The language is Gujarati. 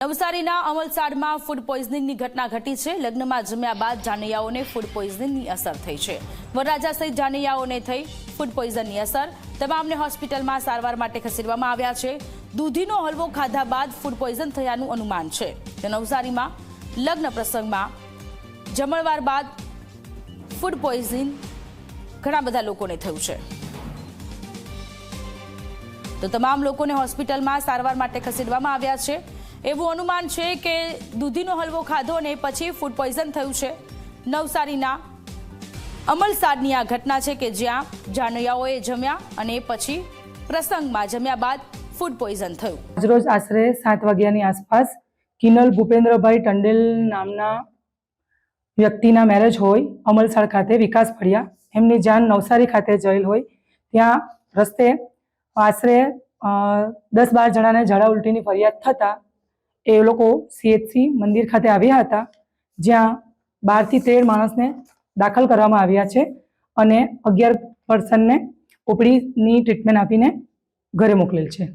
નવસારીના અમલસાડમાં ફૂડ પોઈઝનિંગની ઘટના ઘટી છે। લગ્નમાં જમ્યા બાદ જાનૈયાઓને ફૂડ પોઈઝનિંગની અસર થઈ છે। વરરાજા સહિત જાનૈયાઓને થઈ ફૂડ પોઈઝનની અસર। તમામને હોસ્પિટલમાં સારવાર માટે ખસેડવામાં આવ્યા છે। દૂધીનો હલવો ખાધા બાદ ફૂડ પોઈઝન થયાનું અનુમાન છે। નવસારીમાં લગ્ન પ્રસંગમાં જમણવાર બાદ ફૂડ પોઈઝનિંગ ઘણા બધા લોકોને થયું છે। તો તમામ લોકોને હોસ્પિટલમાં સારવાર માટે ખસેડવામાં આવ્યા છે। એવું અનુમાન છે કે દૂધીનો હલવો ખાધો અને પછી ફૂડ પોઈઝન થયું છે। નવસારીના અમલસાડની આ ઘટના છે કે જ્યાં જાનૈયાઓએ જમ્યા અને પછી પ્રસંગમાં જમ્યા બાદ ફૂડ પોઈઝન થયું। આજરોજ આશરે 7 વાગ્યાની આસપાસ કિનલ ભૂપેન્દ્રભાઈ ટંડેલ નામના વ્યક્તિના મેરેજ હોય અમલસાડ ખાતે વિકાસ ફળિયા। એમની જાન નવસારી ખાતે જયેલ હોય ત્યાં રસ્તે આશરે 10-12 જણાને ઝાડા ઉલટીની ફરિયાદ થતા એ લોકો CHC મંદિર ખાતે આવ્યા હતા, જ્યાં 12 થી 13 માણસને દાખલ કરવામાં આવ્યા છે અને 11 પર્સનને ઓપીડીની ટ્રીટમેન્ટ આપીને ઘરે મોકલેલ છે।